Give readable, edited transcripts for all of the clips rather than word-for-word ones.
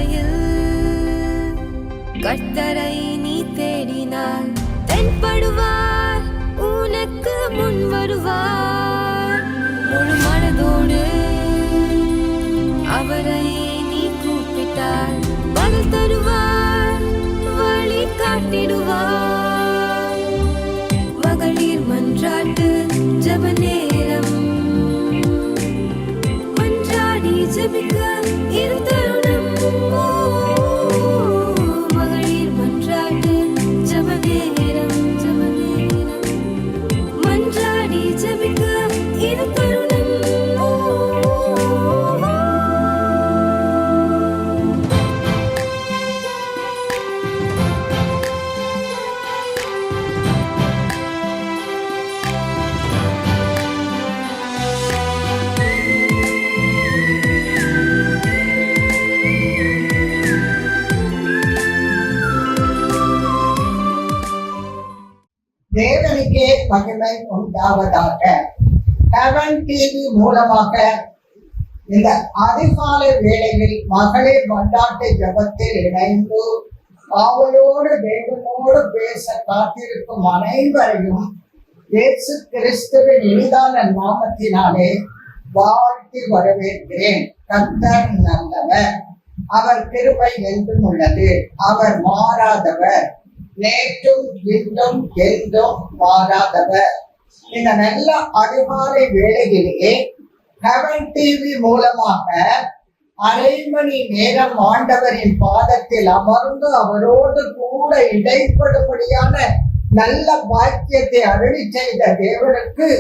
பாதையில் கர்த்தரை நீ தேடினார், தென்படுவார், உனக்கு முன் வருவார். முழு மனதோடு அவரை நீ கூப்பிட்டார், பதில் தருவார், வழி காட்டிடுவார். மகளிர் மன்றாட்டு ஜெப நேரம், மன்றாடி ஜெபிக்க இரு தருணம். மகளிர் மன்றாட்டு ஜெப நேரம், மன்றாடி ஜெபிக்க இரு தருணம். தேவனுக்கே மகிமை உண்டாவதாக. ஹெவன் டிவி மூலமாக இந்த அதிகாலை வேளையில் மகளிர் மன்றாட்டு ஜெபத்தில் இணைந்து அவளோடு தேவனோடு பேச காத்திருக்கும் அனைவரையும் இயேசு கிறிஸ்துவின் இனிதான நாமத்தினாலே வாழ்த்தி வரவேற்கிறேன். கர்த்தர் நல்லவர், அவர் கிருபை என்றும் உள்ளது, அவர் மாறாதவர், நேற்றும் இன்றும் என்றும் மாறாதவர். இந்த நல்ல அதிகாலை வேளையிலே ஹெவன் டிவி மூலமாக அரை மணி நேரம் ஆண்டவரின் பாதத்தில் அமர்ந்து அவரோடு கூட இடைப்படும்படியான நல்ல பாக்கியத்தை அருளி செய்த தேவனுக்கு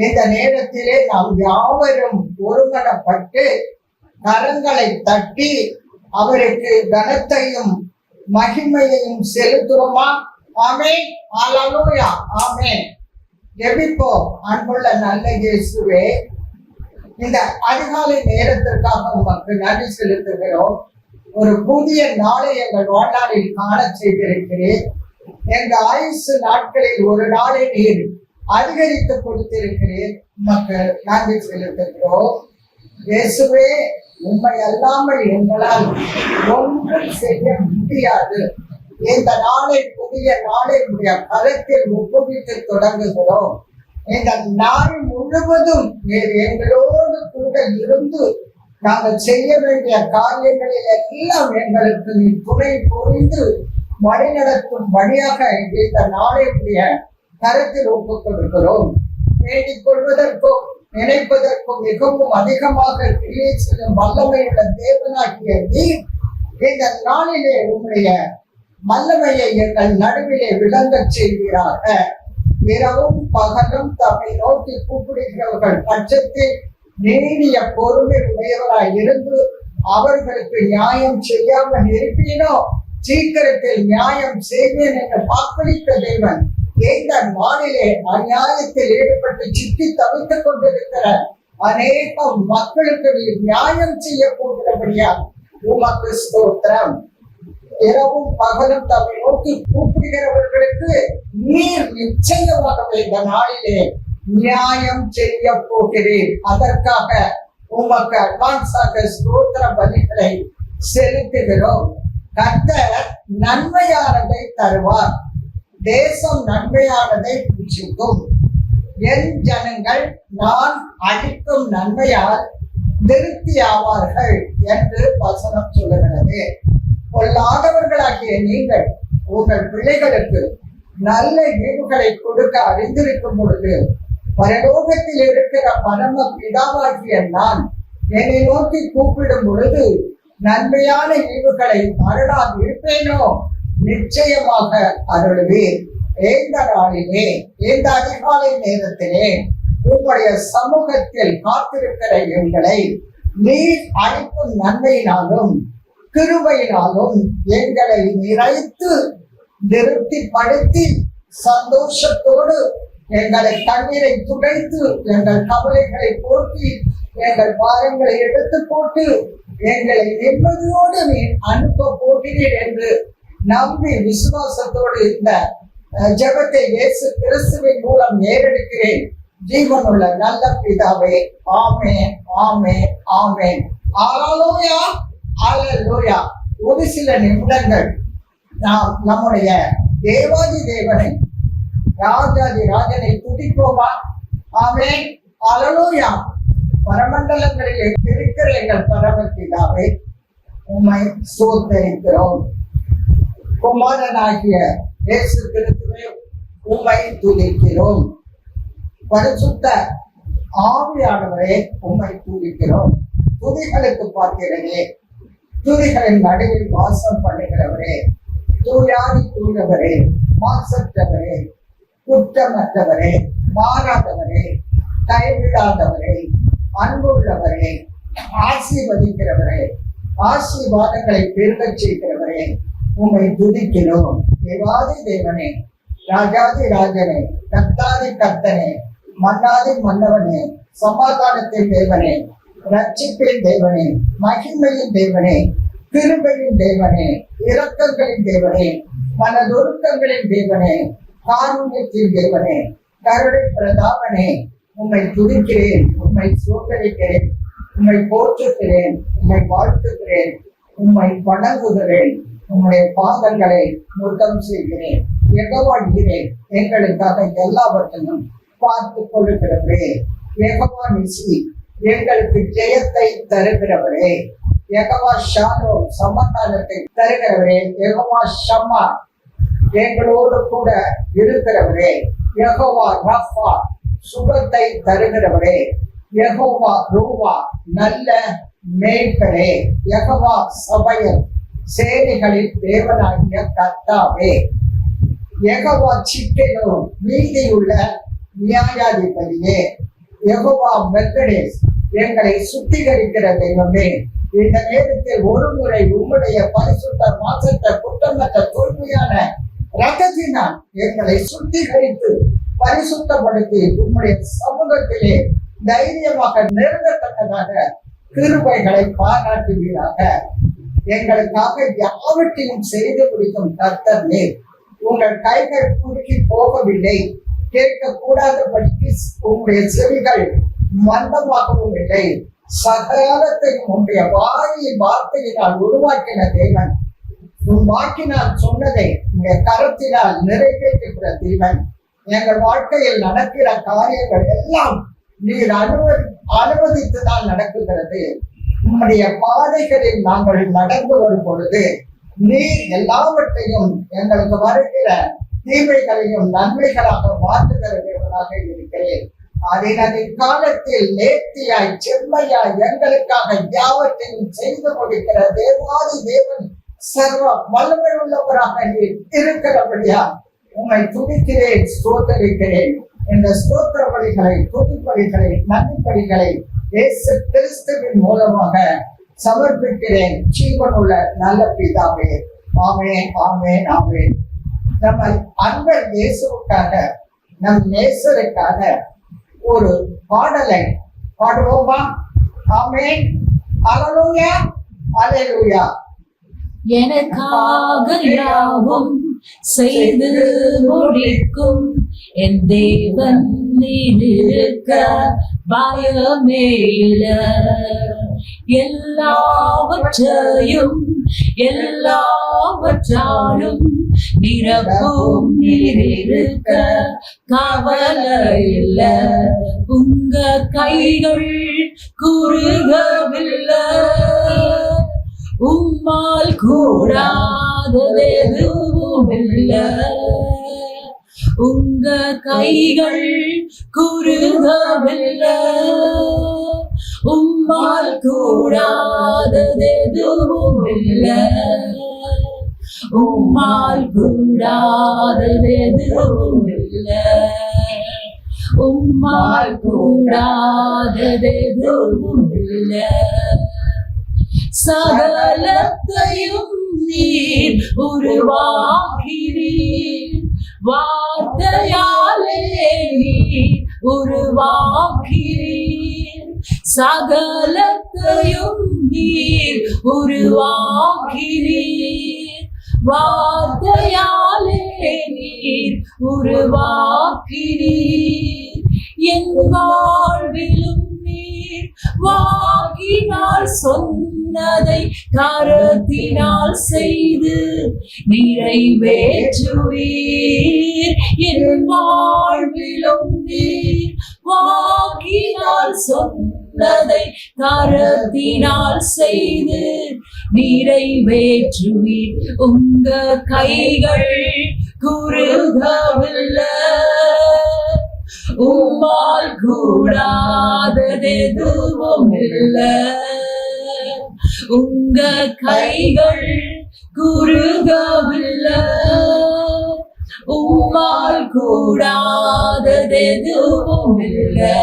இந்த நேரத்திலே நாம் யாவரும் ஒருமனப்பட்டு கரங்களை தட்டி அவருக்கு கனத்தையும் மகிமையையும் செலுத்துவோமா? ஆமென், அல்லேலூயா, ஆமென். ஜெபிப்போம். அன்புள்ள நல்ல இயேசுவே, இந்த அதிகாலை நேரத்திற்காக உமக்கு நன்றி செலுத்துகிறோம். ஒரு புதிய நாளை எங்கள் வாழ்நாளில் காண செய்திருக்கிறேன். எங்கள் ஆயுசு நாட்களில் ஒரு நாளை நீர் அதிகரித்து கொடுத்திருக்கிறேன். உமக்கு நன்றி செலுத்துகிறோம். இயேசுவே, உண்மை அல்லாமல் எங்களால் ஒன்றும் செய்ய முடியாது. இந்த நாளை புதிய நாளை உடைய கருத்தில் ஒப்புவித்து தொடங்குகிறோம். இந்த நாள் முழுவதும் எங்களோடு கூட இருந்து நாங்கள் செய்ய வேண்டிய காரியங்களில் எல்லாம் எங்களுக்கு நீ துணை புரிந்து வழிநடத்தும் வழியாக இந்த நாளை உடைய கருத்தில் ஒப்புக் கொடுக்கிறோம். வேண்டிக் கொள்வதற்கும் நினைப்பதற்கும் மிகவும் அதிகமாக கிரியை செய்யும் வல்லமையுள்ள தேவனாகிய நீர் இந்த நாளிலே உங்களுடைய வல்லமையை எங்கள் நடுவிலே விளங்க செய்கிறாக. இரவும் பகலும் தம்மை நோக்கி கூப்பிடுகிறவர்கள் பட்சத்தில் நீடிய பொறுமை உடையவராய் இருந்து அவர்களுக்கு நியாயம் செய்யாமல் இருப்பீனோ சீக்கிரத்தில் நியாயம் செய்வேன் என்று வாக்களித்த தேவன் இந்த நாளிலே அநியாயத்தில் ஈடுபட்டு சிக்கி தவித்துக் கொண்டிருக்கிற அநேக மக்களுக்கு நியாயம் செய்ய போகிறபடியா உமக்கு ஸ்தோத்திரம். இரவும் பகலும் தம்மை நோக்கி கூப்பிடுகிறவர்களுக்கு நீர் நிச்சயமாகவே இந்த நாளிலே நியாயம் செய்ய போகிறேன். அதற்காக உமக்கு அட்வான்ஸாக ஸ்தோத்திர பலிகளை செலுத்துகிறோம். கர்த்தர் நன்மையானதை தருவார், தேசம் நன்மையானதை புசிக்கும். என் ஜனங்கள் நான் அளிக்கும் நன்மையால் திருப்தி ஆவார்கள் என்று வசனம் சொல்லுகிறது. பொல்லாதவர்களாகிய நீங்கள் உங்கள் பிள்ளைகளுக்கு நல்ல ஈவுகளை கொடுக்க அறிந்திருக்கும் பொழுது பரலோகத்தில் இருக்கிற பரம பிதாவாகிய நான் என்னை நோக்கி கூப்பிடும் பொழுது நன்மையான ஈவுகளை அருளாது இருப்பேனோ? நிச்சயமாக அருள்வேன். இந்த நாளிலே இந்த அதிகாலை நேரத்திலே உங்களுடைய சமூகத்தில் காத்திருக்கிற எங்களை நீர் அளிக்கும் நன்மையினாலும் கிருபையினாலும் எங்களை நிறைத்து திருப்திப்படுத்தி சந்தோஷத்தோடு எங்களை கண்ணீரை துடைத்து எங்கள் கவலைகளை போக்கி எங்கள் பாரங்களை எடுத்து போட்டு எங்களை நிம்மதியோடு நீ அனுப்ப போகிறீர் என்று நம்பி விசுவாசத்தோடு இந்த ஜெபத்தை இயேசு கிறிஸ்துவின் மூலம் ஏறெடுக்கிறேன். ஜீவனுள்ள நல்ல பிதாவே, ஆமென், ஆமென், ஆமென். அல்லேலூயா, அல்லேலூயா. ஹalleluya. ஒரு சில நிமிடங்கள் நாம் நம்முடைய தேவாதி தேவனை ராஜாதி ராஜனை துதிப்போமா? ஆமென், ஹalleluya. பரமண்டலங்களில் இருக்கிற எங்கள் பரமபிதாவே, உம்மை ஸ்தோத்தரிக்கிறோம். குமாரனாகிய இயேசு கிறிஸ்துவே, உம்மை துதிக்கிறோம். பரிசுத்த ஆவியானவரே, உம்மை துதிக்கிறோம். துதிகளுக்கு பார்க்கிறனே, துதிகளின் நடுவில் வாசம் பண்ணுகிறவரே, தூயாதி தூயவரே, மாசற்றவரே, குற்றமற்றவரே, மாறாதவரே, கைவிடாதவரே, அன்புள்ளவரே, ஆசீர்வதிக்கிறவரே, ஆசீர்வாதங்களை பெருகச் செய்கிறவரே, உம்மை துதிக்கிறோம். தேவாதி தேவனே, ராஜாதி ராஜனே, கர்த்தாதி கர்த்தனே, மன்னாதி மன்னவனே, சமாதானத்தின் தேவனே, ரட்சிப்பின் தேவனே, மகிமையின் தேவனே, கிருபையின் தேவனே, இரக்கங்களின் தேவனே, மனதுருக்கங்களின் தேவனே, காருண்யத்தின் தேவனே, கருணை பிரதாபனே, உம்மை துதிக்கிறேன், உம்மை சோதரிக்கிறேன், உம்மை போற்றுகிறேன், உம்மை வாழ்த்துகிறேன், உம்மை வணங்குகிறேன், உம்முடைய பாதங்களை முத்தம் செய்கிறேன். எகவாழ்கிறேன், எங்களுக்காக எல்லாவற்றையும் பார்த்து கொள்ளுகிறவரே. யெகோவா நிசி, எங்களுக்கு ஜெயத்தை தருகிறவரே. யெகோவா ஷாலோம், சமாதானத்தை தருகிறவரே. யெகோவா ஷம்மா, எங்களோடு கூட இருக்கிறவரே. யெகோவா ரஃபா, சுகத்தை தருகிறவரே. யெகோவா ரூவா, நல்ல மேய்ப்பரே. யெகோவா சபையர், சேனைகளின் தேவனாகிய கர்த்தாவே. யெகோவா சிக்கெனோ, நீதியுள்ள நியாயாதிபதியே. யெகோவா மெத்தடேஸ், எங்களை சுத்திகரிக்கிற தெய்வமே. இந்த நேரத்தில் ஒரு முறை உம்முடைய பரிசுத்த மாசற்ற குற்றமற்ற தூய்மையான ரத்தத்தினால் எங்களை சுத்திகரித்து பரிசுத்தப்படுத்தி உம்முடைய சமூகத்திலே தைரியமாக நெருங்கத்தக்கதாக கிருபைகளை பாராட்டுவீராக. எங்களுக்காக யாவற்றையும் செய்து முடிக்கும் கர்த்தர் நீர். உங்கள் கைகள் குறுக்கி போகவில்லை, கேட்கக்கூடாதபடிக்கு உங்களுடைய செவிகள் மந்தமாகவும் இல்லை. சகலத்தையும் உங்களுடைய வாயின் வார்த்தையினால் உருவாக்கின தேவன். உன் வாக்கினால் சொன்னதை உங்களுடைய கரத்தினால் நிறைவேற்றுகிற தேவன். எங்கள் வாழ்க்கையில் நடக்கிற காரியங்கள் எல்லாம் நீர் அனுமதித்துதான் நடக்குகிறது. உம்முடைய பாதைகளில் நாங்கள் நடந்து வரும் பொழுது நீர் எல்லாவற்றையும் எங்களுக்கு வருகிற தீமைகளையும் நன்மைகளாக மாற்றுகிற தேவனாக இருக்கிறேன். அதனது காலத்தில் நேர்த்தியாய் செம்மையாய் எங்களுக்காக யாவற்றையும் செய்து கொடுக்கிற தேவாதி தேவன், சர்வ வல்லமை உள்ளவராக நீர் இருக்கிறபடியா உம்மை துதிக்கிறேன், ஸ்தோத்தரிக்கிறேன். இந்த ஸ்தோத்திர பலிகளை, துதி பலிகளை, நன்றி பலிகளை இயேசு கிறிஸ்துவின் மூலமாக சமர்ப்பிக்கிறேன். ஜீவனுள்ள நல்ல பிதாவே, ஆமென், ஆமென், ஆமென். நம்ம அன்பர் இயேசுவுக்காக, நம் நேசருக்காக ஒரு பாடலை பாடுவோமா? ஆமென், ஹல்லேலூயா, ஹல்லேலூயா. எனக்காக யாவும் செய்து முடிக்கும் என் தேவன் இருக்க பயமே இல்ல. எல்லாவற்றையும் எல்லாவற்றாலும் நிரப்பும் நீரிருக்க கவலை இல்ல. உங்க கைகள் குறுகவில்லை, உம்மால் கூடாததெதுவும் இல்லை. உங்க கைகள் குறுகவில்லை, உம்மால் கூடாததெதுவும் இல்லை. உம்மால் கூடாததெதுவும் இல்லை. உம்மால் கூடாததெதுவும் இல்லை. சகலத்தையும் நீர் உருவாக்கிறீர், வார்த்தையாலே நீர் உருவாக்கிறீர். சகலத்தையும் நீர் உருவாக்கிறீர், வார்த்தையாலே நீர் உருவாக்கிறீர். என் வாழ்விலும் நீர் வாக்கினால் சொன்னதை கரத்தினால் செய்து நிறைவேற்றுவீர் என் வாழ்விலும் நீர். வாக்கினால் சொன்னதை கரத்தினால் செய்து நிறைவேற்றுவீர். உங்க கைகள் குறுகவில்லை, உம்மால் கூடாததெதுவும் இல்லை. உங்க கைகள் குறுகவில்லை, உம்மால் கூடாததெதுவும் இல்லை.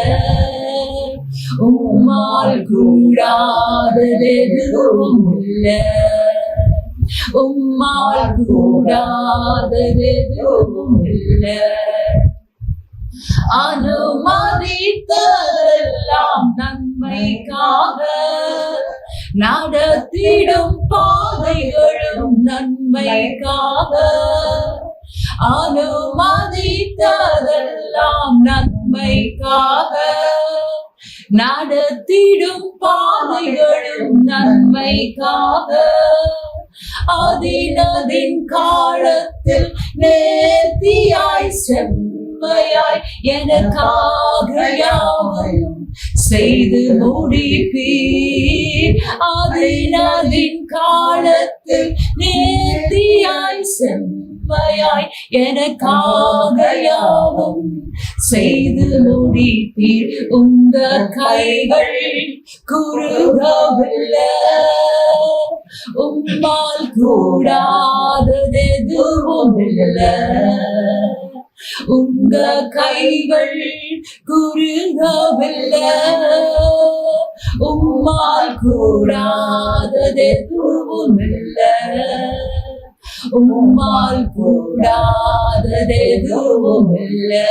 உம்மால் கூடாததெதுவும் இல்லை. உம்மால் கூடாததெதுவும் இல்லை. அனுமதித்ததெல்லாம் நன்மைக்காக, நடத்திடும் பாதைகளும் நன்மைக்காக. அனுமதித்ததெல்லாம் நன்மைக்காக, நடத்திடும் பாதைகளும் நன்மைக்காக. அதினதின் காலத்தில் நேர்த்தியாய் செம்மையாய் எனக்காக யாவையும் செய்து முடிப்பீர். அதினதின் காலத்தில் நேர்த்தியாய் செம்மையாய் எனக்காக யாவும் செய்து முடிப்பீர். உங்க கைகள் குறுகவில்லை, உம்மால் கூடாததெதுவும் இல்லை. உங்க கைகள் குறுகவில்லை, உம்மால் கூடாததெதுவும் இல்லை. உம்மால் கூடாததெதுவும் இல்லை.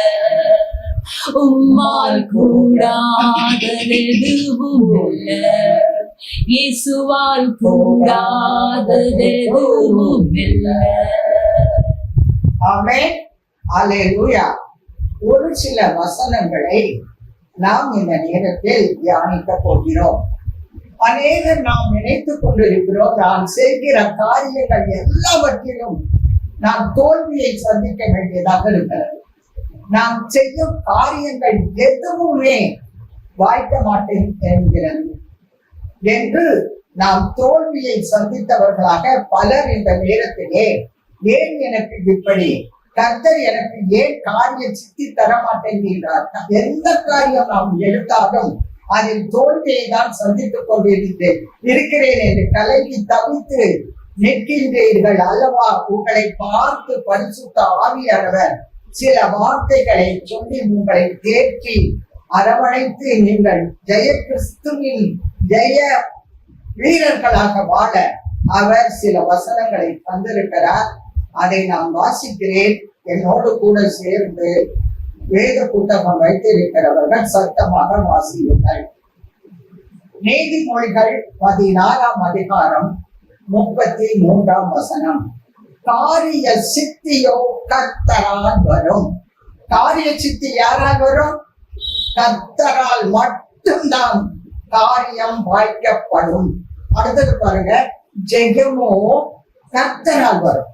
உம்மால் கூடாததெதுவும் இல்லை. இயேசுவால் கூடாததெதுவும் இல்லை. ஆமென். அல்லேலூயா. ஒரு சில வசனங்களை நாம் இந்த நேரத்தில் தியானிக்க போகிறோம். அநேகர் நாம் நினைத்துக் கொண்டிருக்கிறோம், நான் செய்கிற காரியங்கள் எல்லாவற்றிலும் நான் தோல்வியை சந்திக்க வேண்டியதாக இருக்கிறது. நாம் செய்யும் காரியங்கள் எதுவுமே வாய்க்க மாட்டேன் என்கிறது என்று நாம் தோல்வியை சந்தித்தவர்களாக பலர் இந்த நேரத்திலே, ஏன் எனக்கு இப்படி, கர்த்தர் எனக்கு ஏன் காரியம் சித்தி தர மாட்டேங்கிறார், எந்த காரியம் நாம் எடுத்தாலும் அதில் தோல்வியை தான் சந்தித்துக் கொண்டிருக்கிறேன் என்று கலங்கி தவித்து நிற்கின்றீர்கள் அல்லவா? உங்களை பார்த்து பரிசுத்த ஆவியானவர் சில வார்த்தைகளை சொல்லி உங்களை தேற்றி அரவணைத்து நீங்கள் ஜெய கிறிஸ்துவின் ஜெய வீரர்களாக வாழ அவர் சில வசனங்களை தந்திருக்கிறார். அதை நான் வாசிக்கிறேன். என்னோடு கூட சேர்ந்து வேத புத்தகம் வைத்திருக்கிறவர்கள் சத்தமாக வாசியுங்கள். நீதிமொழிகள் 16ஆம் அதிகாரம் 33ஆம் வசனம். காரிய சித்தியோ கர்த்தரால் வரும். காரிய சித்தி யாரால் வரும்? கர்த்தரால் மட்டும்தான் காரியம் வாய்க்கப்படும். அடுத்தது பாருங்க, ஜெயமோ கர்த்தரால் வரும்.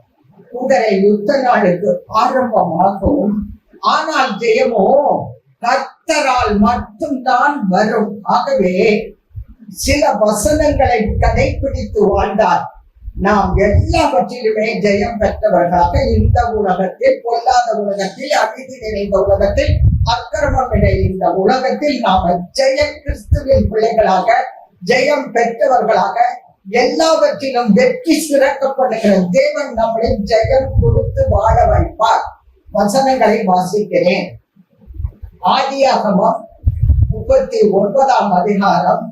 குதிரை யுத்த நாளுக்கு ஆரம்பமாகவும், ஆனால் ஜெயமோ கர்த்தரால் மட்டும்தான் வரும். ஆகவே சில வசனங்களை கடைபிடித்து வாழ்ந்தார் நாம் எல்லாவற்றிலுமே ஜெயம் பெற்றவர்களாக இந்த உலகத்தில், பொல்லாத உலகத்தில், அநீதி நிறைந்த உலகத்தில், அக்கிரமம் நிறைந்த உலகத்தில் நாம ஜெய கிறிஸ்துவின் பிள்ளைகளாக, ஜெயம் பெற்றவர்களாக, எல்லாவற்றிலும் வெற்றி சிறக்கப்படுகிற தேவன் நம்மளை ஜெயம் கொடுத்து வாழ வைப்பார். வசனங்களை வாசிக்கிறேன். ஆதியாகமம் 39ஆம் அதிகாரம்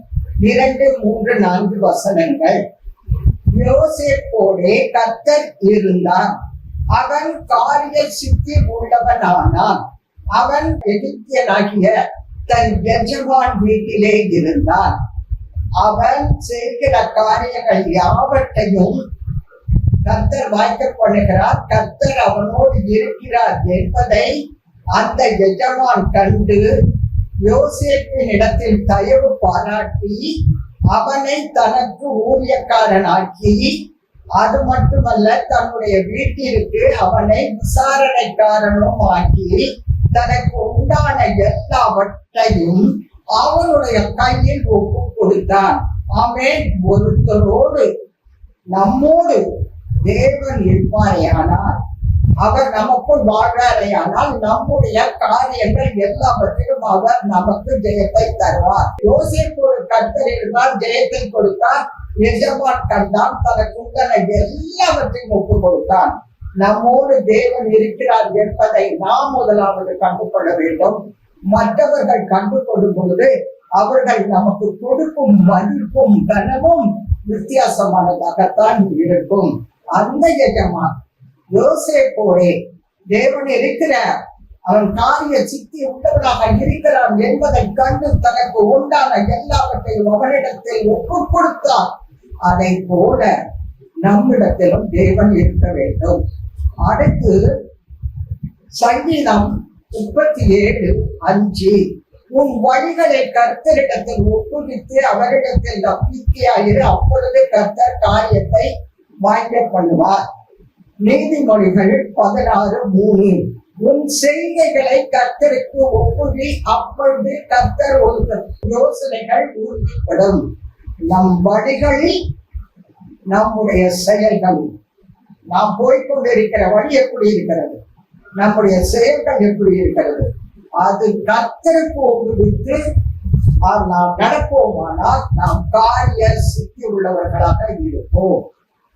2, 3, 4 வசனங்கள். யோசேப்போடே கர்த்தர் இருந்தான். அவன் காரிய சித்தி உள்ளவனானான். அவன் எகிப்தியனாகிய தன் எஜமான் வீட்டிலே இருந்தான். அவன் செய்கிற காரியங்கள் யாவற்றையும் கர்த்தர் வாய்க்க பண்ணுகிறார். கர்த்தர் அவனோடு இருக்கிறார் என்பதை அந்த எஜமான் கண்டு யோசேப்பின் இடத்தில் தயவு பாராட்டி அவனை தனக்கு ஊழியக்காரனாக்கி, அது மட்டுமல்ல தன்னுடைய வீட்டிற்கு அவனை விசாரணைக்காரனும் ஆக்கி, தனக்கு உண்டான எல்லாவற்றையும் அவனுடைய கையில் ஒப்பு கொடுத்தான். ஆமென். ஒருத்தரோடு நம்மோடு தேவன் இருப்பாரேயானால், அவர் நமக்குள் வாழ்வாரேயானால், நம்முடைய காரியங்கள் எல்லாவற்றிலும் அவர் நமக்கு ஜெயத்தை தருவார். யோசேப்போடு கர்த்தர் இருந்தால் ஜெயத்தை கொடுத்தார். எஜமான் கண்டான், தனக்கு உண்டான எல்லாவற்றையும் ஒப்பு கொடுத்தான். நம்மோடு தேவன் இருக்கிறார் என்பதை நாம் முதலாவது கண்டுகொள்ள வேண்டும். மற்றவர்கள் கண்டு கொள்ளும் பொழுது அவர்கள் நமக்கு கொடுக்கும் மதிப்பும் கனமும் வித்தியாசமானதாகத்தான் இருக்கும். அந்த எஜமான் யோசேப்போடே தேவன் இருக்கிறார், அவன் காரிய சித்தி உள்ளவனாக இருக்கிறான் என்பதை கண்டு தனக்கு உண்டான எல்லாவற்றையும் அவனிடத்தில் ஒப்பு கொடுத்தார். அதை போல நம்மிடத்திலும் தேவன் இருக்க வேண்டும். அடுத்து சங்கீதம் 37:5, உன் வழிகளை கர்த்தரிடத்தில் ஒப்புவித்து அவரிடத்தில் நம்பிக்கையாயிரு, அப்பொழுது கர்த்தர் காரியத்தை வாய்க்க பண்ணுவார். நீதிமொழிகள் 16:3, உன் செய்கைகளை கர்த்தருக்கு ஒப்புவி, அப்பொழுது கர்த்தர் யோசனைகள் உறுதிப்படும். நம் வழிகளில் நம்முடைய செயல்கள், நாம் போய்கொண்டிருக்கிற வழி எப்படி இருக்கிறது, நம்முடைய செயல்கள் எப்படி இருக்கிறது, அது கர்த்தருக்கு ஒப்புவித்து நாம் நடப்போமானால் நாம் காரிய சித்தி உள்ளவர்களாக இருப்போம்.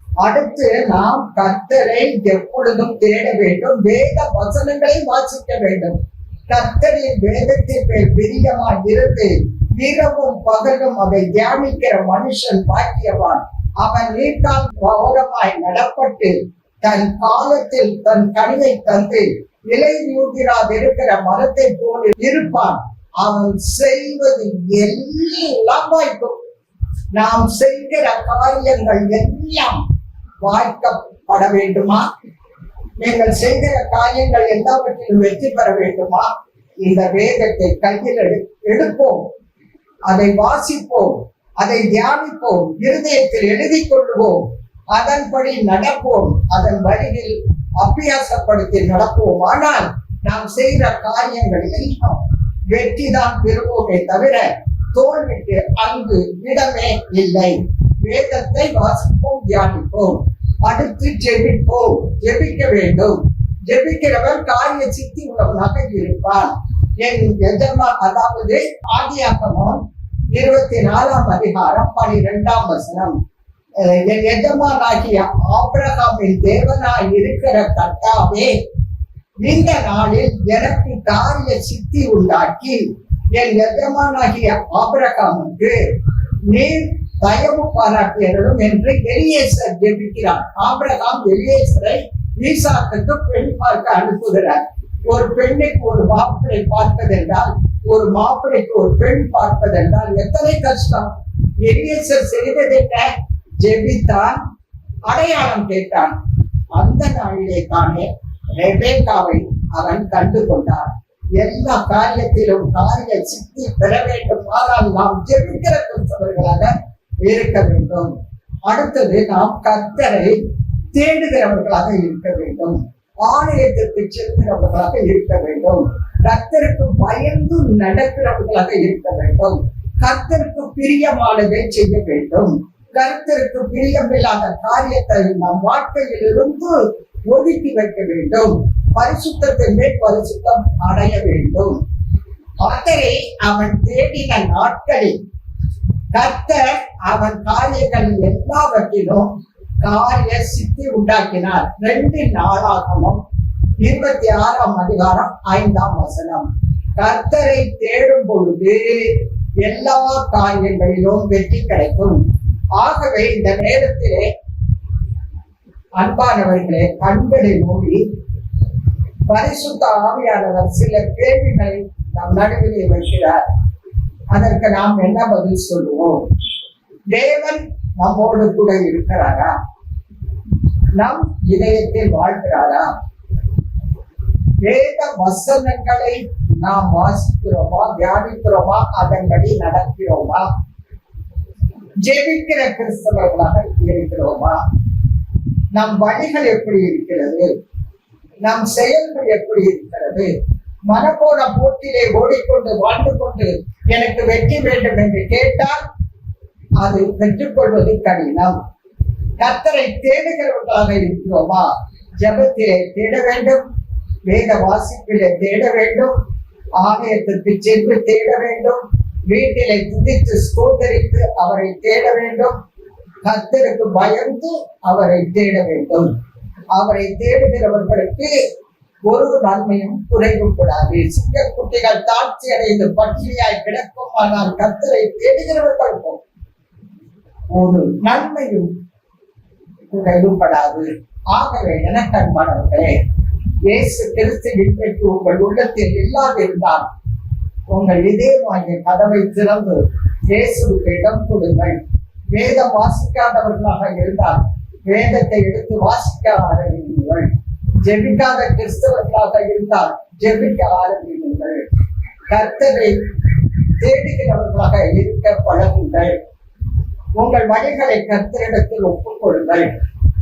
அடுத்து நாம் கர்த்தரை எப்பொழுதும் தேட வேண்டும். வேத வசனங்களை வாசிக்க வேண்டும். கர்த்தரின் வேதத்தின் மேல் பிரியமாய் இருந்து இரவும் பகலும் அதை தியானிக்கிற மனுஷன் பாக்கியவான். அவன் நீர்க்கால் ஓரமாய் நடப்பட்டு தன் காலத்தில் தன் கனியை தந்து இலை ஊதிராதிருக்கிற மரத்தை போல இருப்பான். அவன் செய்வது எல்லாம் வாய்க்கும். நாம் செய்கிற காரியங்கள் எல்லாம் வாய்க்கப்பட வேண்டுமா? நீங்கள் செய்கிற காரியங்கள் எல்லாவற்றிலும் வெற்றி பெற வேண்டுமா? இந்த வேதத்தை கையில் எடுப்போம், அதை வாசிப்போம், அதை தியானிப்போம், இருதயத்தில் எழுதி கொள்வோம், அதன்படி நடப்போம், அதன் வழியில் அபியாசப்படுத்தி நடப்போம். ஆனால் நாம் செய்கிற காரியங்கள் எல்லாம் வெற்றி தான் பெறுவோமே தவிர தோல்விக்கு அங்கு இடமே இல்லை. வேதத்தை வாசிப்போம், தியானிப்போம், அடுத்து ஜெபிப்போம். ஜெபிக்க வேண்டும். ஜெபிக்கிறவன் காரிய சித்தி உள்ளவனாக இருப்பான். என் எஜமான், அதாவது ஆதியாகமம் 24:12, என் எஜமானாகிய ஆபிரகாமின் தேவனாய் இருக்கிற கர்த்தாவே, இந்த நாளில் எனக்கு காரிய சித்தி உண்டாக்கி என் எஜமானாகிய ஆபிரகாமுக்கு நீர் தயவு பாராட்டியரும் என்று எலியேசர் ஜெபிக்கிறார். ஆபிரகாம் எலியேசரை ஈசாக்குக்கு பெண் பார்க்க அனுப்புகிறார். ஒரு பெண்ணுக்கு ஒரு மாப்பிளை பார்ப்பதென்றால், ஒரு மாப்பிளைக்கு ஒரு பெண் பார்ப்பதென்றால் எத்தனை கஷ்டம். எலியேசர் செய்தது என்ன? ஜெபித்தான், அடையாளம் கேட்டான். அந்த நாளிலே தானே ரெபேக்காவை அவன் கண்டு கொண்டார். எல்லா காரியத்திலும் காரிய சித்தி பெற வேண்டும். ஆனால் நாம் ஜெபிக்கிற கிறிஸ்தவர்களாக இருக்க வேண்டும். அடுத்தது நாம் கர்த்தரை தேடுகிறவர்களாக இருக்க வேண்டும். ஆலயத்திற்கு செல்கிறவர்களாக இருக்க வேண்டும். கர்த்தருக்கு பயந்து நடக்கிறவர்களாக இருக்க வேண்டும். கர்த்தருக்கு பிரியமானதை செய்ய வேண்டும். கர்த்தருக்கு பிரியமில்லாத காரியத்தை நம் வாழ்க்கையில் இருந்து ஒதுக்கி வைக்க வேண்டும். பரிசுத்தத்தின் மேல் பரிசுத்தம் அடைய வேண்டும். கர்த்தரை அவன் தேடின நாட்களில் கர்த்தர் அவன் காரியங்கள் எல்லாவற்றிலும் காரிய சித்தி உண்டாக்கினார். 2 நாளாகமம் 26:5. கர்த்தரை தேடும் பொழுது எல்லா காரியங்களிலும் வெற்றி கிடைக்கும். ஆகவே இந்த நேரத்திலே அன்பானவர்களே, கண்களை மூடி பரிசுத்த ஆவியானவர் சில கேள்விகளை நம் நடுவிலே வைக்கிறார். அதற்கு நாம் என்ன பதில் சொல்லுவோம்? தேவன் நம்மோடு கூட இருக்கிறாரா? நம் இதயத்தில் வாழ்கிறாரா? வேத வசனங்களை நாம் வாசிக்கிறோமா, தியானிக்கிறோமா, அதன்படி நடக்கிறோமா? ஜெபிக்கிற கிறிஸ்தவர்களாக இருக்கிறோமா? நம் வழிகள் எப்படி இருக்கிறது? நம் செயல்கள் எப்படி இருக்கிறது? மனப்போன போட்டிலே ஓடிக்கொண்டு வாழ்ந்து கொண்டு எனக்கு வெற்றி வேண்டும் என்று கேட்டால் அது பெற்றுக்கொள்வது கடினம். கர்த்தரை தேடுகிறவர்களாக இருக்கிறோமா? ஜெபத்திலே தேட வேண்டும், வேத வாசிப்பிலே தேட வேண்டும், ஆலயத்திற்கு சென்று தேட வேண்டும், வீட்டிலே துதித்து ஸ்தோத்தரித்து அவரை தேட வேண்டும், கர்த்தருக்கு பயந்து அவரை தேட வேண்டும். அவரை தேடுகிறவர்களுக்கு ஒரு நன்மையும் குறைவும் கூடாது. சிங்கக்குட்டிகள் தாழ்ச்சி அடைந்து பட்டினியாய் கிடக்கும், ஆனால் கர்த்தரை தேடுகிறவர்களுக்கும் ஒரு நன்மையும் குறைவுபடாது. ஆகவே எனக்கன்பானவர்களே, இயேசு கிறிஸ்துவின் பெற்று உங்கள் உள்ளத்தில் இல்லாதிருந்தால் உங்கள் இதயமாகிய கதவை திறந்து இயேசுவுக்கு இடம் கொடுங்கள். வேதம் வாசிக்காதவர்களாக இருந்தால் வேதத்தை எடுத்து வாசிக்க ஆரம்பியுங்கள். ஜெபிக்காத கிறிஸ்தவர்களாக இருந்தால் ஜெபிக்க ஆரம்பியுங்கள். கர்த்தரை தேடுகிறவர்களாக இருக்க பழகுங்கள். உங்கள் வழிகளை கர்த்தரிடத்தில் ஒப்புக் கொடுங்கள்.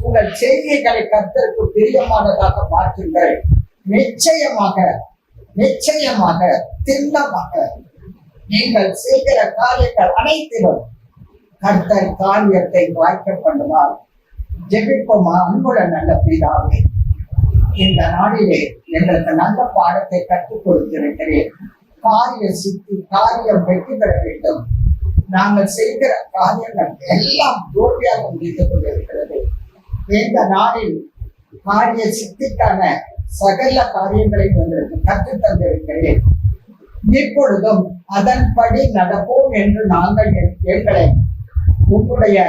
உங்கள் செய்திகளை கர்த்தருக்கு பிரியமானதாக மாற்றுங்கள். நிச்சயமாக நிச்சயமாக திண்ணமாக நீங்கள் செய்கிற காரியங்கள் அனைத்திலும் கர்த்தர் காரியத்தை வாய்க்க பண்ணுவார். ஜெபிப்போமா? அன்புள்ள நல்ல பிதாவே, இந்த நாளிலே எங்களுக்கு நல்ல பாடத்தை கற்றுக் கொடுத்திருக்கிறேன். காரிய சித்தி, காரியம் வெற்றி பெற வேண்டும். நாங்கள் செய்கிற காரியங்கள் எல்லாம் தோல்வியாக முடிந்து கொண்டிருக்கிறது. இந்த நாளில் காரிய சித்திக்கான சகல காரியங்களை உங்களுக்கு கற்றுத் தந்திருக்கிறேன். இப்பொழுதும் அதன்படி நடப்போம் என்று நாங்கள் எங்களை உங்களுடைய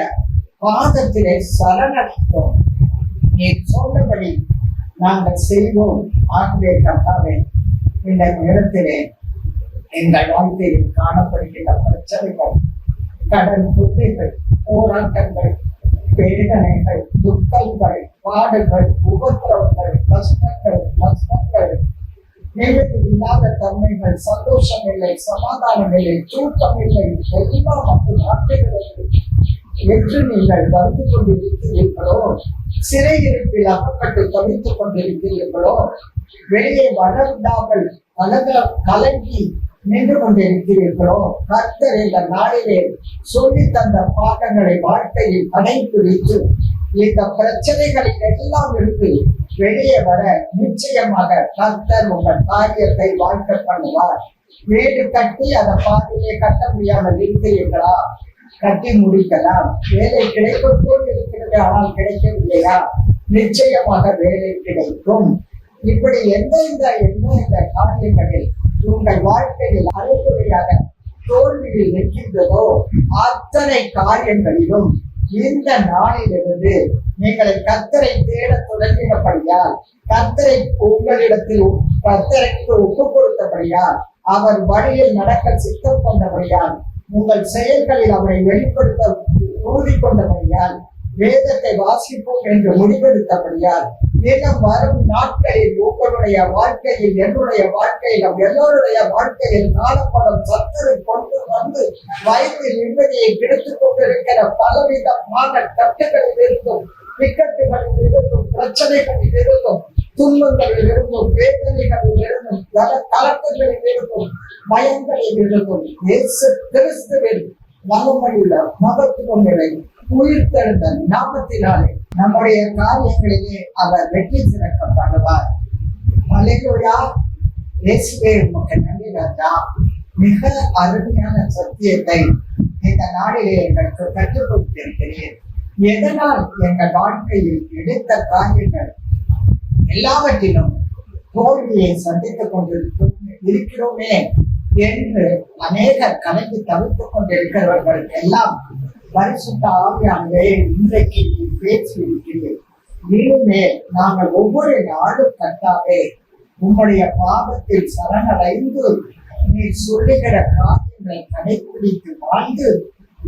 பாதத்திலே சரணடைந்தோம். நீ சொன்னபடி நாங்கள் செய்வோம். ஆகவே கர்த்தாவே, இந்த நேரத்திலே எங்கள் வாழ்க்கையில் காணப்படுகின்ற பிரச்சனைகள், கடன் தொல்லைகள், போராட்டங்கள், வேதனைகள், துக்கங்கள், பாடுகள், உபத்திரவங்கள், கஷ்டங்கள், நஷ்டங்கள், நிம்மதி இல்லாத தன்மைகள், சந்தோஷம் இல்லை, சமாதானம் இல்லை, தூக்கம் இல்லை, எல்லாம் அப்படி நாட்டுகிறது என்று நீங்கள் வந்து கொண்டிருக்கிறீர்களோ, சிறையிருப்பில் அகப்பட்டு தவித்துக் கொண்டிருக்கிறீர்களோ, வெளியே வளர்ந்தாமல் கலங்கி நின்று கொண்டிருக்கிறீர்களோ, கர்த்தர் இந்த நாளிலே சொல்லி தந்த பாடங்களை வாழ்க்கையில் கடைபிடித்து இந்த பிரச்சனைகளில் எல்லாம் இருந்து வெளியே வர நிச்சயமாக கர்த்தர் உங்கள் காரியத்தை வாழ்க்கை பண்ணுவார். வீடு கட்டி அதை பாதியிலே கட்ட முடியாமல் இருக்கிறீர்களா? கட்டி முடிக்கலாம். வேலை கிடைக்கும் போல் இருக்கிறது, ஆனால் கிடைக்கவில்லையா? நிச்சயமாக வேலை கிடைக்கும். இப்படி எந்த காரியங்களில் உங்கள் வாழ்க்கையில் அரைகுறையாக தோல்வியில் நிற்கின்றதோ அத்தனை காரியங்களிலும் இந்த நாளிலிருந்து நீங்கள் கர்த்தரை தேட தொடங்கினபடியால், கர்த்தரை உங்களிடத்தில் கர்த்தருக்கு ஒப்புக் கொடுத்தபடியால், அவர் வழியில் நடக்க சித்தம் கொண்டபடியால், உங்கள் செயல்களில் அவரை வெளிப்படுத்த உறுதி கொண்டபடியால், வேதத்தை வாசிப்போம் என்று முடிவெடுத்தபடியால், தினம் வரும் நாட்களில் உங்களுடைய வாழ்க்கையில், என்னுடைய வாழ்க்கையில், எல்லோருடைய வாழ்க்கையில் காணப்படும் சத்துரை கொண்டு வந்து வயிற்றில் நிம்மதியை கிடைத்துக் கொண்டிருக்கிற பலவிதமான கட்டுகளில் இருந்தும், விக்கட்டுகளில் இருந்தும், பிரச்சனைகளில் இருந்தும், துன்பங்களில் இருந்தும், வேதனைகளில் இருந்தும், கலக்கங்களில் இருந்தும், பயங்களில் இருந்தும், இயேசு கிறிஸ்துவின் மகமையுள்ள மகத்துவம் நிலை உயிர்த்தெழுந்த நாமத்தினாலே நம்முடைய காரியங்களிலே அவர் வெற்றி சிறக்க பண்ணுவார். அல்லேலூயா. இயேசுவே உமக்கு நன்றி ராஜா. மிக அருமையான சத்தியத்தை இந்த நாளிலே எங்களுக்கு கற்றுக் கொடுத்திருக்கிறேன். எதனால் எங்கள் வாழ்க்கையில் எடுத்த காரியங்கள் எல்லாவற்றிலும் தோல்வியை சந்தித்துக் கொண்டிருக்கிறோமே என்று அநேகர் கலந்து தவிர்த்துக் கொண்டிருக்கிறவர்களுக்கு எல்லாம் பரிசுத்த ஆவியானவரே இன்றைக்கு பேசி இருக்கிறேன். இனிமே நாங்கள் ஒவ்வொரு நாளும் கர்த்தாவே உம்முடைய பாதத்தில் சரணடைந்து நீ சொல்லுகிற காரியங்களை கடைபிடித்து வாழ்ந்து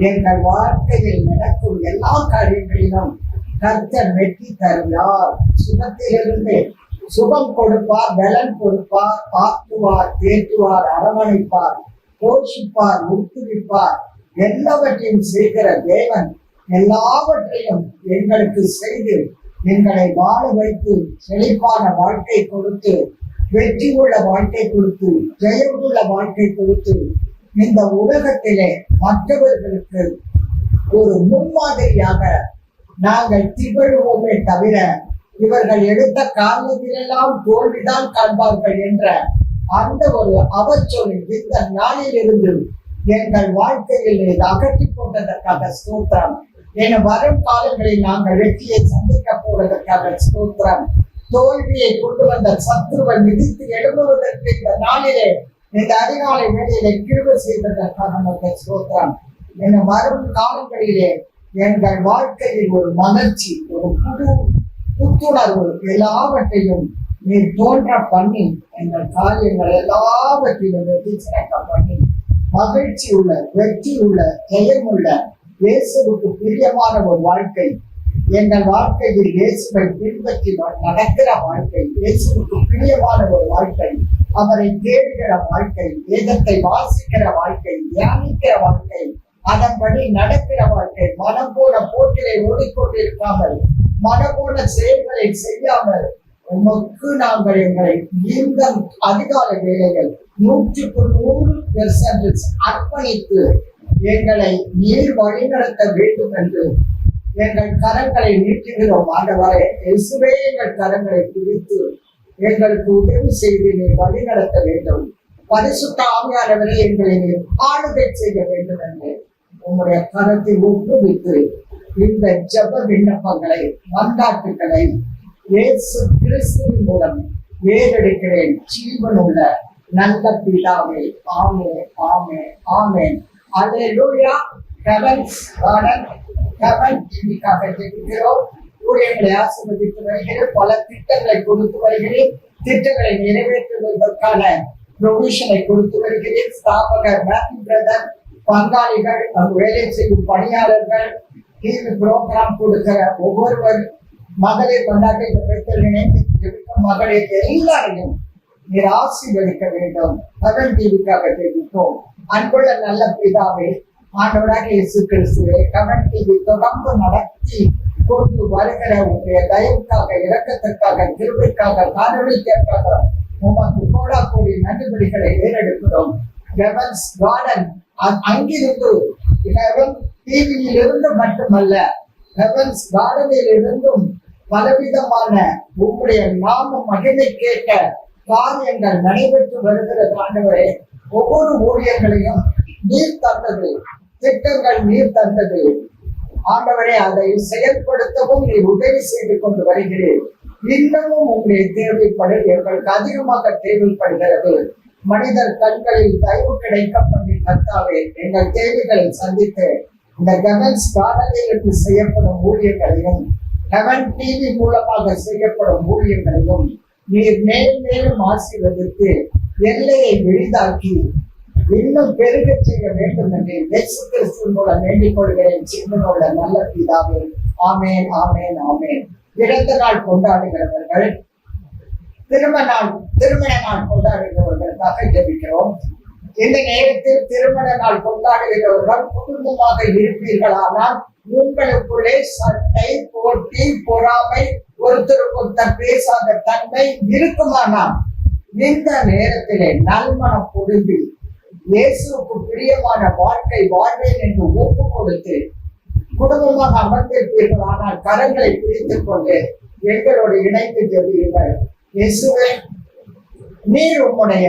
எங்கள் வாழ்க்கையில் நடக்கும் எல்லா காரியங்களிலும் கர்த்தர் வெற்றி தருவார். சுகத்திலிருந்து சுகம் கொடுப்பார், பலன் கொடுப்பார், ஆக்குவார், தேற்றுவார், அரவணைப்பார், போஷிப்பார், ஊக்குவிப்பார், எல்லாவற்றையும் செய்கிற தேவன் எல்லாவற்றையும் எங்களுக்கு செய்து எங்களை வாழ வைத்து செழிப்பான வாழ்க்கை கொடுத்து, வெற்றி உள்ள வாழ்க்கை கொடுத்து, ஜெயமுள்ள வாழ்க்கை கொடுத்து, இந்த உலகத்திலே மற்றவர்களுக்கு ஒரு முன்மாதிரியாக நாங்கள் திகழ்வோமே தவிர இவர்கள் எடுத்த காரியத்திலெல்லாம் தோல்விதான் காண்பார்கள் என்ற அந்த ஒரு அவச்சொல் இந்த நாளிலிருந்து எங்கள் வாழ்க்கையில் இதை அகற்றி கொண்டதற்காக ஸ்தோத்திரம். என வரும் காலங்களில் நாங்கள் வெற்றியை சந்திக்க போவதற்காக ஸ்தோத்திரம். தோல்வியை கொண்டு வந்த சத்துருவை மிதித்து எழுப்புவதற்கு இந்த நாளிலே இந்த அதிகாலை வேளையிலே கிருபை செய்ததற்காக நமக்கு ஸ்தோத்திரம். என வரும் காலங்களிலே எங்கள் வாழ்க்கையில் ஒரு மலர்ச்சி, ஒரு புத்துணர்வு எல்லாவற்றையும் நீர் தோன்ற பண்ணி எங்கள் காரியங்கள் எல்லாவற்றிலும் வெற்றி சிறக்க பண்ணி மகிழ்ச்சி உள்ள, வெற்றி உள்ள, ஜெயமுள்ள, இயேசுவுக்கு பிரியமான ஒரு வாழ்க்கை எங்கள் வாழ்க்கையில் இயேசுவை பின்பற்றி நடக்கிற வாழ்க்கை, இயேசுவுக்கு பிரியமான ஒரு வாழ்க்கை, அவரை தேடுகிற வாழ்க்கை, வேதத்தை வாசிக்கிற வாழ்க்கை, தியானிக்கிற வாழ்க்கை, அதன்படி நடக்கிற வாழ்க்கை, மனம் போன போக்கிலே ஓடிக்கொண்டிருக்காமல், மனம் போன செயல்களை செய்யாமல் உமக்கு நாங்கள் எங்களை இந்த அதிகால வேலைகள் 100% அர்ப்பணித்து எங்களை நீர் வழிநடத்த வேண்டும் என்று எங்கள் கரங்களை நீட்டுகிறோம். ஆண்டவரே, இயேசுவே எங்கள் கரங்களை பிடித்து எங்களுக்கு உதவி செய்து நீர் வழிநடத்த வேண்டும். பரிசுத்த ஆவியானவரே, எங்களை நீர் ஆளுகை செய்ய வேண்டும் என்று உங்களுடைய கரத்தை ஒப்புவித்து இந்த ஜெப விண்ணப்பங்களை, மன்றாட்டுகளை இயேசு கிறிஸ்துவின் மூலம் ஏறெடுக்கிறேன். ஜீவனுள்ள நல்ல பிதாவே, ஆமென், ஆமென், ஆமென். அல்லேலூயா. ஹெவன்ஸ் கார்டன், ஹெவன் டிவிக்காக ஜெபிக்கிறோம். ஊழியர்களை ஆசீர்வதித்து வருகிறேன். பல திட்டங்களை கொடுத்து வருகிறேன். திட்டங்களை நிறைவேற்றுவதற்கான ப்ரொவிஷனை கொடுத்து வருகிறேன். ஸ்தாபகர் மேத்யூ பிரதர், பங்காளிகள், வேலை செய்யும் பணியாளர்கள், டிவி புரோகிராம் கொடுக்கிற ஒவ்வொருவர், மகளிர் கொண்டாட்ட இந்த பெண்கள் இணைந்து ஜெபிக்கும் மகளிர் எல்லாரையும் நீர் ஆசீர்வதிக்க வேண்டும். ஹெவன் டிவிக்காக ஜெபிப்போம். அன்புள்ள நல்ல பிதாவே, ஆண்டவராக இயேசு கிறிஸ்துவே, ஹெவன் டிவி தொடர்ந்து நடத்தி கொண்டு வருகிற உங்களுடைய தயவுக்காக, இரக்கத்திற்காக, கிருபைக்காக, காரணத்திற்காக உமக்கு கோடா கோடி நன்றிபடிகளை ஏறெடுக்கிறோம். ஹெவன்ஸ் கார்டன் அங்கிருந்து, ஹெவன் டிவியில் இருந்து மட்டுமல்ல, ஹெவன்ஸ் கார்டனில் இருந்தும் பலவிதமான உங்களுடைய நாம மகிமை கேட்ட காரியங்கள் நடைபெற்று வருகிறது. ஆண்டவரே, ஒவ்வொரு ஊழியர்களையும் நீர் தந்தது, திட்டங்கள் நீர் தந்தது. ஆண்டவரே, அதை செயல்படுத்தவும் நீர் உதவி செய்து கொண்டு வருகிறேன். இன்னமும் உங்களுடைய தேவைப்படு எங்களுக்கு அதிகமாக தேவைப்படுகிறது. மனிதர் கண்களில் தயவு கிடைக்க பண்ணி கர்த்தாவே, எங்கள் தேவைகளை சந்தித்து இந்த ஹெவன்ஸ் கார்டனில் செய்யப்படும் ஊழியர்களையும், ஹெவன் டிவி மூலமாக செய்யப்படும் ஊழியர்களையும் நீர் மேலும் ஆசீர்வதித்து எல்லையை எளிதாக்கி இன்னும் பெருக செய்ய வேண்டும் என்று இயேசு கிறிஸ்துவின் மூலம் வேண்டிக் கொள்கிறேன். சின்னோட நல்ல பிதாவே, ஆமேன், ஆமேன், ஆமேன். பிறந்த நாள் கொண்டாடுகிறவர்கள், திருமண நாள் கொண்டாடுகிறவர்களுக்காக ஜெபிக்கிறோம். இந்த நேரத்தில் திருமண நாள் கொண்டாடுகிறவர்கள் குடும்பமாக இருப்பீர்களானால் உங்களுக்குள்ளே சண்டை, போட்டி, பொறாமை, ஒருத்தருக்கு ஒருத்தர் பேசாத தன்மை இருக்குமானால் இந்த நேரத்திலே நல்மனம் பொருந்தி இயேசுவுக்கு பிரியமான வாழ்க்கை வாழ்வேன் என்று ஒப்பு கொடுத்து குடும்பமாக அமர்ந்திருப்பீர்கள். ஆனால் கரங்களை பிடித்துக் கொண்டு எங்களோடு இணைந்து ஜெபியுங்கள். இயேசுவே, நீர் உம்முடைய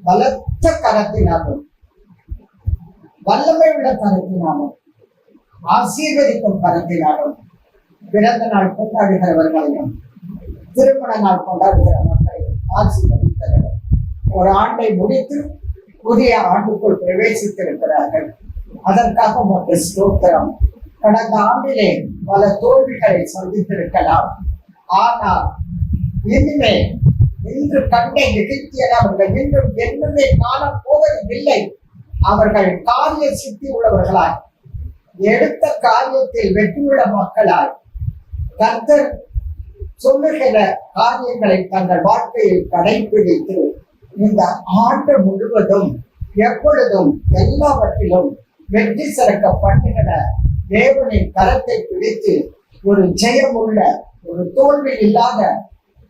பலத்த கரத்தினாலும் வல்லமை உள்ள கரத்தினாலும் ஆசீர்வதிக்கும் கரத்தினாலும் பிறந்த நாள் கொண்டாடுகிறவர்களையும் திருமண நாள் கொண்டாடுகிற மக்களையும் ஆசீர்வதித்தவர்கள் ஒரு ஆண்டை முடித்து புதிய ஆண்டுக்குள் பிரவேசித்திருக்கிறார்கள். அதற்காக உமக்கு ஸ்தோத்திரம். கடந்த ஆண்டிலே பல தோல்விகளை சந்தித்திருக்கலாம். ஆனால் இனிமே இன்று கண்டை நிகழ்த்தியன அவர்கள் இன்னும் என்னமே காணப் போவதில்லை. அவர்கள் காரிய சித்தி உள்ளவர்களாய், எடுத்த காரியத்தில் வெற்றியுள்ள மக்களாய், கர்த்தர் சொல்லுகிற காரியங்களை தங்கள் வாழ்க்கையில் கடைபிடித்து இந்த ஆண்டு முழுவதும் எப்பொழுதும் எல்லாவற்றிலும் வெற்றி சிறக்க பண்ணுகிற தேவனின் கரத்தை பிடித்து ஒரு ஜெயமுள்ள ஒரு தோல்வி இல்லாத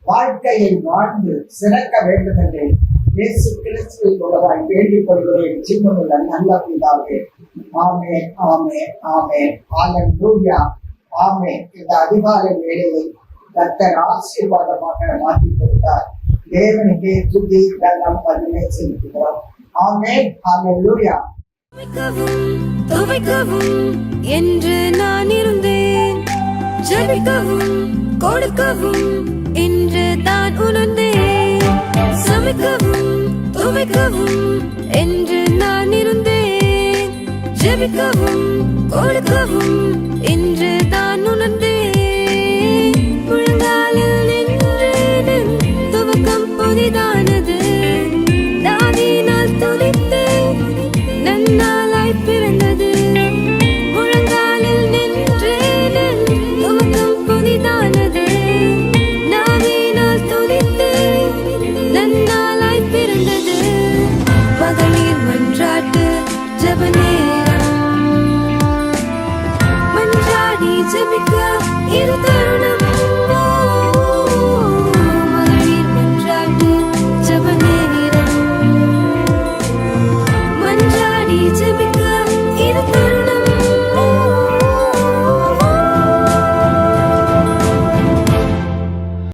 வாழ்க்கையை வாழ்ந்து சிறக்க வேண்டும் என்று இயேசு கிறிஸ்துவின் மூலமாய் வேண்டிக் கொள்கிறேன் ஜீவனுள்ள நல்ல பிதாவே. ஆமென், ஆமென், ஆமென். ஹல்லேலூயா. ஆமென். இந்த அதிகாலை வேளையை கர்த்தர் ஆசீர்வாதமாக மாற்றி கொடுத்தார். தேவனுக்கே துதி கனம் மகிமை செலுத்துகிறோம். ஆமென். ஹல்லேலூயா. துவைக்கவும் என்று நான் இருந்தேன். ஜெபிக்கவும் கொடுக்கவும் என்று தான் உணர்ந்தேன். சமைக்கவும் துவைக்கவும் என்று நான் இருந்தேன். ஜெபிக்கவும் கொடுக்கவும் என்று தான் உணர்ந்தேன். முழங்காலில் நின்று துவக்கம் புதிதானது. தாவீதினால் துதித்து நன்னாளாய் பிறந்தது. முழங்காலில் நின்று துவக்கம் புதிதானது. தாவீதினால் துதித்து நன்னாளாய் பிறந்தது. மகளிர் மன்றாட்டு ஜெப நேரம். மன்றாடி ஜெபிக்க இது தருணம். மகளிர் மன்றாட்டு ஜெப நேரம். மன்றாடி